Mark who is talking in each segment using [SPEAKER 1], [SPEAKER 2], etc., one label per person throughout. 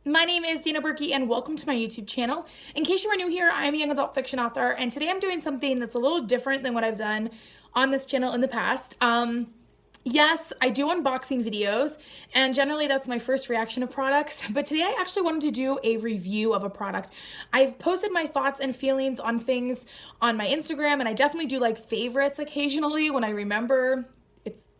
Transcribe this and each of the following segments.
[SPEAKER 1] My name is Dana Berkey and welcome to my YouTube channel. In case you are new here, I'm a young adult fiction author and today I'm doing something that's a little different than what I've done on this channel in the past. Yes, I do unboxing videos and generally that's my first reaction of products, but today I actually wanted to do a review of a product. I've posted my thoughts and feelings on things on my Instagram and I definitely do like favorites occasionally when I remember.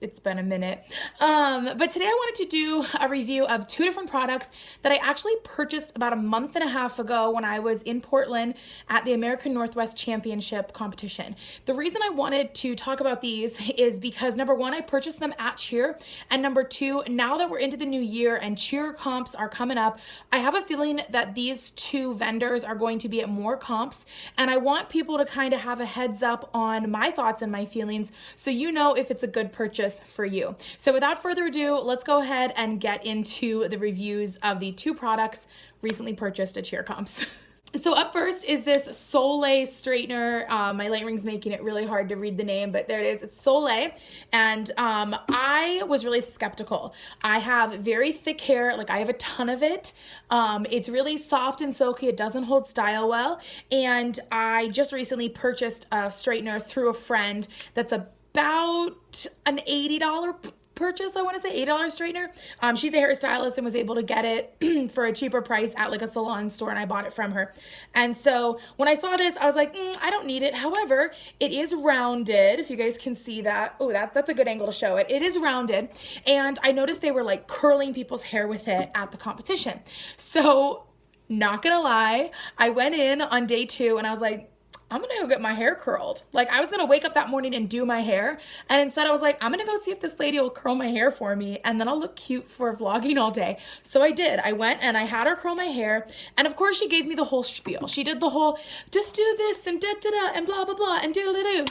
[SPEAKER 1] It's been a minute. But today I wanted to do a review of two different products that I actually purchased about a month and a half ago when I was in Portland at the American Northwest Championship competition. The reason I wanted to talk about these is because number one, I purchased them at Cheer, and number two, now that we're into the new year and Cheer comps are coming up, I have a feeling that these two vendors are going to be at more comps, and I want people to kind of have a heads up on my thoughts and my feelings so you know if it's a good purchase for you. So without further ado, let's go ahead and get into the reviews of the two products recently purchased at Cheer Comps. So up first is this Soleil straightener. My light ring's making it really hard to read the name, but there it is. It's Soleil. And I was really skeptical. I have very thick hair, like I have a ton of it. It's really soft and silky. It doesn't hold style well. And I just recently purchased a straightener through a friend that's about an $80 purchase, I want to say $8 straightener. She's a hairstylist and was able to get it for a cheaper price at like a salon store, and I bought it from her. And so when I saw this, I was like, I don't need it. However, it is rounded. If you guys can see that, oh, that's a good angle to show it. It is rounded, and I noticed they were like curling people's hair with it at the competition. So not gonna lie, I went in on day two and I was like, I'm gonna go get my hair curled. Like I was gonna wake up that morning and do my hair, and instead I was like, I'm gonna go see if this lady will curl my hair for me and then I'll look cute for vlogging all day. So I did. I went and I had her curl my hair, and of course she gave me the whole spiel. She did the whole, just do this and da da da and blah blah blah and do da da.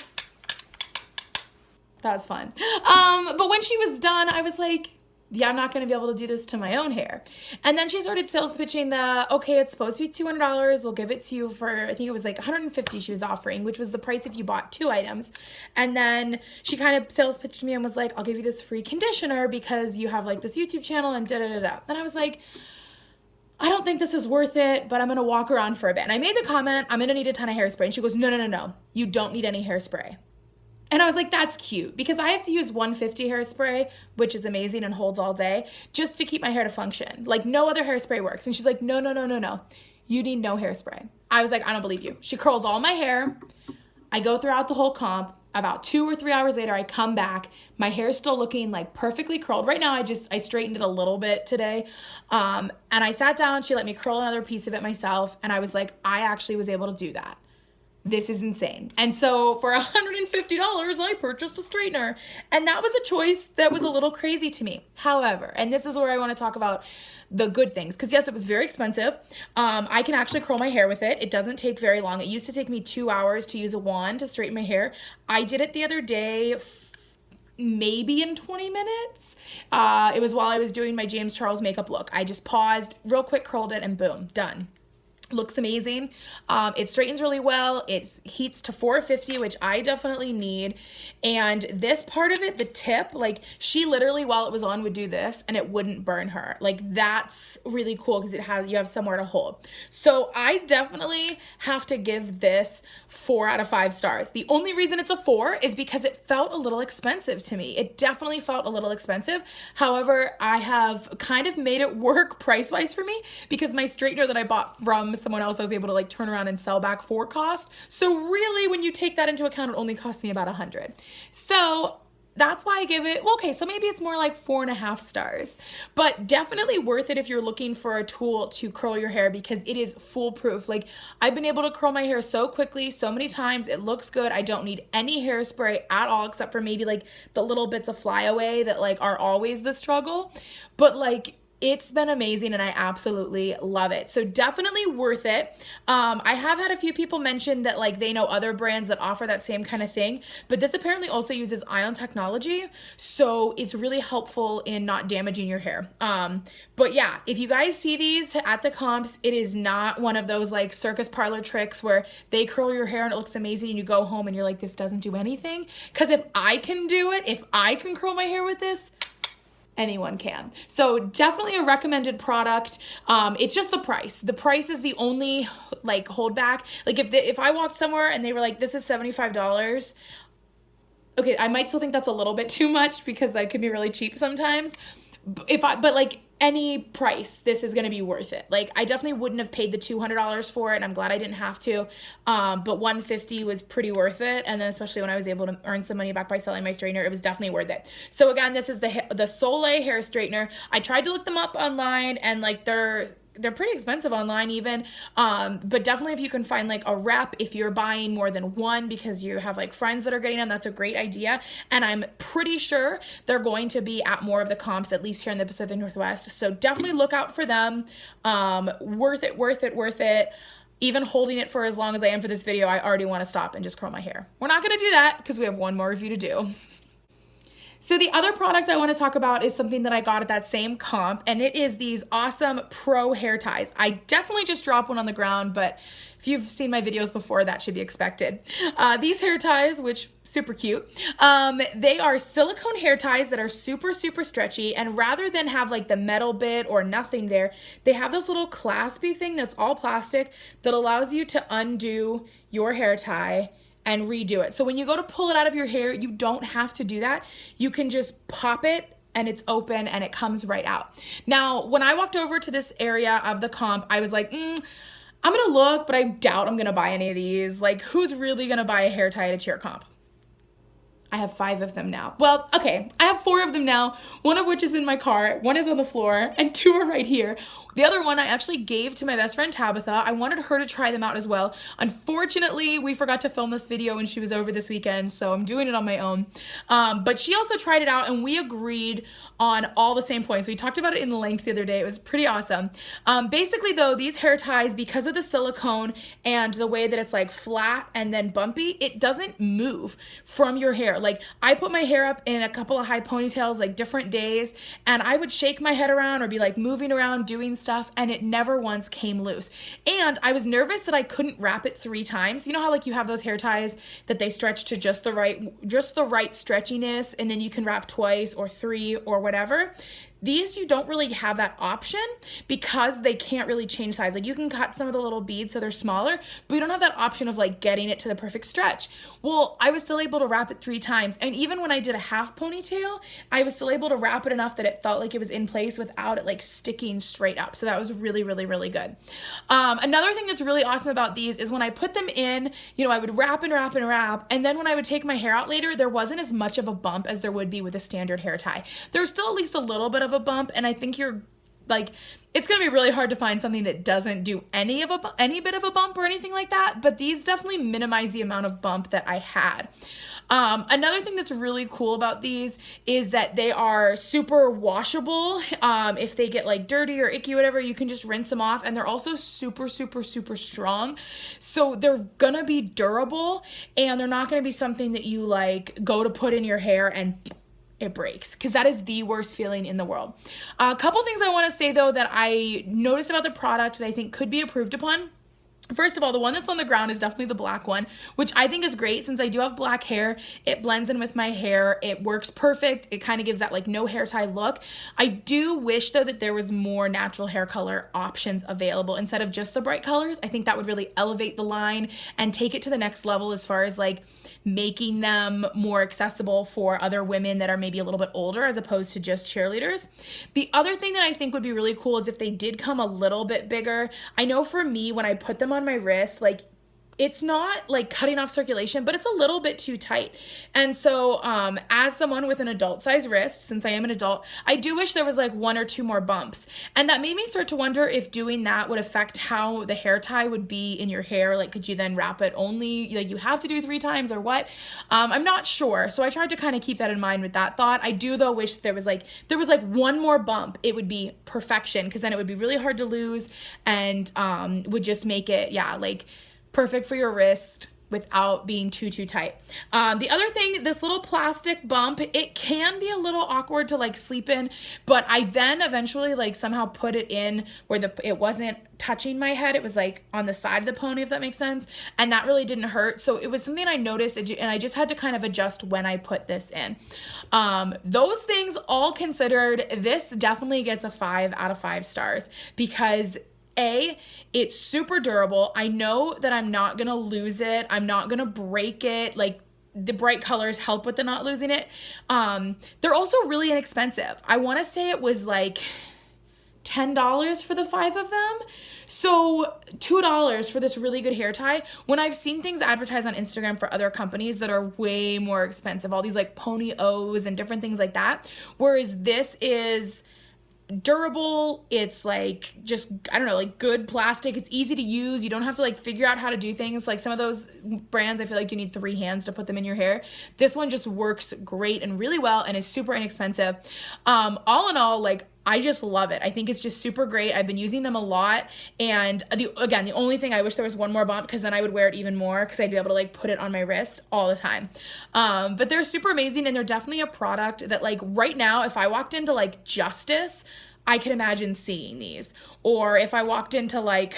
[SPEAKER 1] That was fun. But when she was done, I was like, yeah, I'm not going to be able to do this to my own hair. And then she started sales pitching that, okay, it's supposed to be $200. We'll give it to you for, I think it was like $150 she was offering, which was the price if you bought 2 items. And then she kind of sales pitched me and was like, I'll give you this free conditioner because you have like this YouTube channel and da da da da. And I was like, I don't think this is worth it, but I'm going to walk around for a bit. And I made the comment, I'm going to need a ton of hairspray. And she goes, no. You don't need any hairspray. And I was like, that's cute, because I have to use 150 hairspray, which is amazing and holds all day, just to keep my hair to function. Like no other hairspray works. And she's like, no. You need no hairspray. I was like, I don't believe you. She curls all my hair. I go throughout the whole comp. About 2 or 3 hours later, I come back. My hair's still looking like perfectly curled. Right now, I straightened it a little bit today. And I sat down. She let me curl another piece of it myself. And I was like, I actually was able to do that. This is insane. And so for $150, I purchased a straightener. And that was a choice that was a little crazy to me. However, and this is where I want to talk about the good things, because yes, it was very expensive. I can actually curl my hair with it. It doesn't take very long. It used to take me 2 hours to use a wand to straighten my hair. I did it the other day, maybe in 20 minutes. It was while I was doing my James Charles makeup look. I just paused, real quick, curled it, and boom, done. Looks amazing. It straightens really well. It heats to 450, which I definitely need. And this part of it, the tip, like she literally while it was on would do this and it wouldn't burn her. Like that's really cool because you have somewhere to hold. So I definitely have to give this 4 out of 5 stars. The only reason it's a 4 is because it felt a little expensive to me. It definitely felt a little expensive. However, I have kind of made it work price-wise for me because my straightener that I bought from someone else I was able to like turn around and sell back for cost. So really when you take that into account, it only cost me about 100. So that's why I give it, well, okay, so maybe it's more like 4.5 stars, but definitely worth it if you're looking for a tool to curl your hair because it is foolproof. Like I've been able to curl my hair so quickly, so many times. It looks good. I don't need any hairspray at all, except for maybe like the little bits of flyaway that like are always the struggle. But like, it's been amazing and I absolutely love it. So definitely worth it. I have had a few people mention that like they know other brands that offer that same kind of thing, but this apparently also uses ion technology. So it's really helpful in not damaging your hair. But yeah, if you guys see these at the comps, it is not one of those like circus parlor tricks where they curl your hair and it looks amazing and you go home and you're like, this doesn't do anything. Because if I can do it, if I can curl my hair with this, anyone can. So definitely a recommended product. It's just the price. The price is the only like holdback. Like if I walked somewhere and they were like, this is $75, okay, I might still think that's a little bit too much because I could be really cheap sometimes. But like any price, this is going to be worth it. Like I definitely wouldn't have paid the $200 for it, and I'm glad I didn't have to. But $150 was pretty worth it, and then especially when I was able to earn some money back by selling my straightener, it was definitely worth it. So again, this is the Soleil hair straightener. I tried to look them up online, and like they're pretty expensive online even, but definitely if you can find like a rep, if you're buying more than one because you have like friends that are getting them, that's a great idea. And I'm pretty sure they're going to be at more of the comps, at least here in the Pacific Northwest. So definitely look out for them. Worth it, worth it, worth it. Even holding it for as long as I am for this video, I already want to stop and just curl my hair. We're not going to do that because we have one more review to do. So the other product I want to talk about is something that I got at that same comp, and it is these awesome Pro hair ties. I definitely just dropped one on the ground, but if you've seen my videos before, that should be expected. These hair ties, which super cute, they are silicone hair ties that are super, super stretchy, and rather than have like the metal bit or nothing there, they have this little claspy thing that's all plastic that allows you to undo your hair tie and redo it. So when you go to pull it out of your hair, you don't have to do that. You can just pop it and it's open and it comes right out. Now, when I walked over to this area of the comp, I was like, I'm gonna look, but I doubt I'm gonna buy any of these. Like, who's really gonna buy a hair tie at a cheer comp? I have 5 of them now. Well, okay, I have 4 of them now, one of which is in my car, one is on the floor, and 2 are right here. The other one I actually gave to my best friend Tabitha. I wanted her to try them out as well. Unfortunately, we forgot to film this video when she was over this weekend, so I'm doing it on my own. But she also tried it out, and we agreed on all the same points. We talked about it in length the other day. It was pretty awesome. Basically, though, these hair ties, because of the silicone and the way that it's like flat and then bumpy, it doesn't move from your hair. Like, I put my hair up in a couple of high ponytails like different days, and I would shake my head around or be like moving around doing stuff, and it never once came loose. And I was nervous that I couldn't wrap it 3 times. You know how like you have those hair ties that they stretch to just the right stretchiness, and then you can wrap twice or 3 or whatever. These, you don't really have that option because they can't really change size. Like, you can cut some of the little beads so they're smaller, but you don't have that option of like getting it to the perfect stretch. Well, I was still able to wrap it 3 times. And even when I did a half ponytail, I was still able to wrap it enough that it felt like it was in place without it like sticking straight up. So that was really, really, really good. Another thing that's really awesome about these is when I put them in, you know, I would wrap and wrap and wrap. And then when I would take my hair out later, there wasn't as much of a bump as there would be with a standard hair tie. There's still at least a little bit of a bump, and I think you're like, it's gonna be really hard to find something that doesn't do any bit of a bump or anything like that, but these definitely minimize the amount of bump that I had. Another thing that's really cool about these is that they are super washable. If they get like dirty or icky or whatever, you can just rinse them off, and they're also super, super, super strong. So they're gonna be durable, and they're not gonna be something that you like go to put in your hair and it breaks, because that is the worst feeling in the world. A couple things I want to say though that I noticed about the product that I think could be improved upon. First of all, the one that's on the ground is definitely the black one, which I think is great since I do have black hair. It blends in with my hair. It works perfect. It kind of gives that like no hair tie look. I do wish though that there was more natural hair color options available instead of just the bright colors. I think that would really elevate the line and take it to the next level as far as like making them more accessible for other women that are maybe a little bit older as opposed to just cheerleaders. The other thing that I think would be really cool is if they did come a little bit bigger. I know for me, when I put them on my wrist, like, it's not like cutting off circulation, but it's a little bit too tight. And so as someone with an adult size wrist, since I am an adult, I do wish there was like 1 or 2 more bumps. And that made me start to wonder if doing that would affect how the hair tie would be in your hair. Like, could you then wrap it only, like you have to do 3 times or what? I'm not sure. So I tried to kind of keep that in mind with that thought. I do though wish there was like 1 more bump. It would be perfection, because then it would be really hard to lose and would just make it, yeah, like perfect for your wrist, without being too tight. The other thing, this little plastic bump, it can be a little awkward to like sleep in, but I then eventually like somehow put it in where it wasn't touching my head. It was like on the side of the pony, if that makes sense. And that really didn't hurt. So it was something I noticed, and I just had to kind of adjust when I put this in. Those things all considered, this definitely gets a 5 out of 5 stars because it's super durable. I know that I'm not gonna lose it. I'm not gonna break it. Like, the bright colors help with the not losing it. They're also really inexpensive. I wanna say it was like $10 for the 5 of them. So $2 for this really good hair tie. When I've seen things advertised on Instagram for other companies that are way more expensive, all these like pony O's and different things like that, whereas this is durable, it's like just, I don't know, like good plastic, it's easy to use, you don't have to like figure out how to do things. Like some of those brands, I feel like you need 3 hands to put them in your hair. This one just works great and really well and is super inexpensive. All in all, like, I just love it. I think it's just super great. I've been using them a lot. And again, the only thing, I wish there was one more bump because then I would wear it even more because I'd be able to like put it on my wrist all the time. But they're super amazing, and they're definitely a product that like right now, if I walked into like Justice, I could imagine seeing these. Or if I walked into like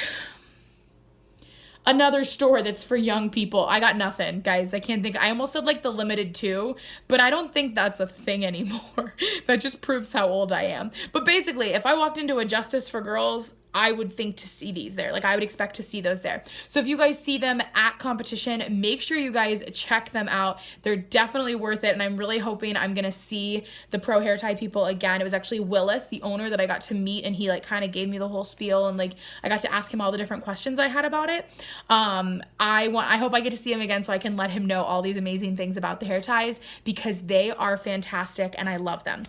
[SPEAKER 1] another store that's for young people. I got nothing, guys. I can't think. I almost said like the limited 2, but I don't think that's a thing anymore. That just proves how old I am. But basically, if I walked into a Justice for Girls, I would think to see these there. Like, I would expect to see those there. So if you guys see them at competition, make sure you guys check them out. They're definitely worth it. And I'm really hoping I'm going to see the ProHairTie people again. It was actually Willis, the owner, that I got to meet, and he like kind of gave me the whole spiel, and like I got to ask him all the different questions I had about it. I hope I get to see him again so I can let him know all these amazing things about the hair ties, because they are fantastic and I love them.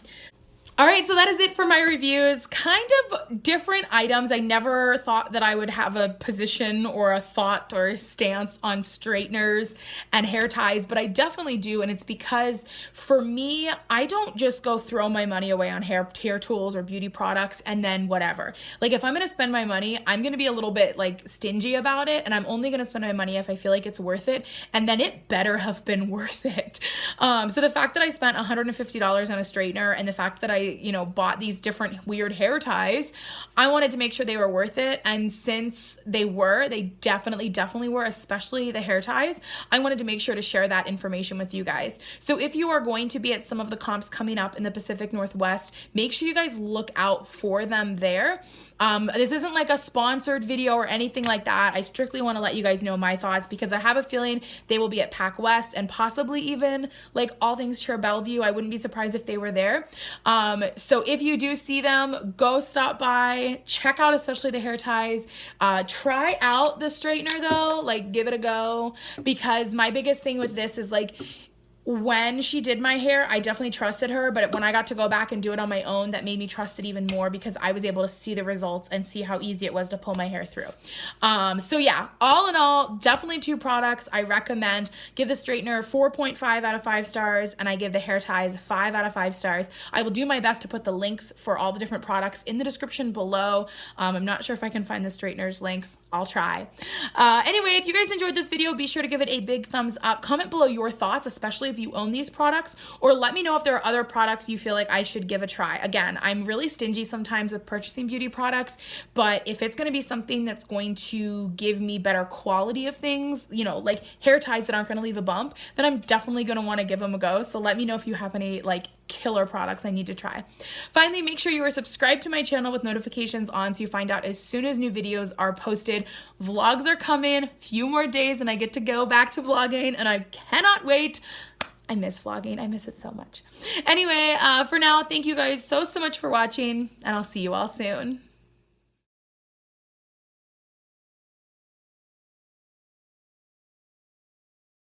[SPEAKER 1] All right, so that is it for my reviews. Kind of different items. I never thought that I would have a position or a thought or a stance on straighteners and hair ties, but I definitely do, and it's because for me, I don't just go throw my money away on hair tools or beauty products and then whatever. Like, if I'm gonna spend my money, I'm gonna be a little bit like stingy about it, and I'm only gonna spend my money if I feel like it's worth it, and then it better have been worth it. So the fact that I spent $150 on a straightener, and the fact that I bought these different weird hair ties, I wanted to make sure they were worth it. And since they definitely were, especially the hair ties, I wanted to make sure to share that information with you guys. So if you are going to be at some of the comps coming up in the Pacific Northwest, make sure you guys look out for them there. This isn't like a sponsored video or anything like that. I strictly want to let you guys know my thoughts, because I have a feeling they will be at Pac West and possibly even like All Things Chair Bellevue. I wouldn't be surprised if they were there. So if you do see them, go stop by, check out especially the hair ties. Try out the straightener though, like give it a go, because my biggest thing with this is like, when she did my hair, I definitely trusted her, but when I got to go back and do it on my own, that made me trust it even more, because I was able to see the results and see how easy it was to pull my hair through. So yeah, all in all, definitely 2 products I recommend. Give the straightener 4.5 out of 5 stars, and I give the hair ties 5 out of 5 stars. I will do my best to put the links for all the different products in the description below. I'm not sure if I can find the straighteners links. I'll try. Anyway, if you guys enjoyed this video, be sure to give it a big thumbs up. Comment below your thoughts, especially if you own these products, or let me know if there are other products you feel like I should give a try. Again, I'm really stingy sometimes with purchasing beauty products, but if it's going to be something that's going to give me better quality of things, like hair ties that aren't going to leave a bump, then I'm definitely going to want to give them a go. So let me know if you have any like killer products I need to try. Finally, make sure you are subscribed to my channel with notifications on so you find out as soon as new videos are posted. Vlogs are coming, few more days and I get to go back to vlogging, and I cannot wait. I miss vlogging. I miss it so much. Anyway, for now, thank you guys so much for watching, and I'll see you all soon.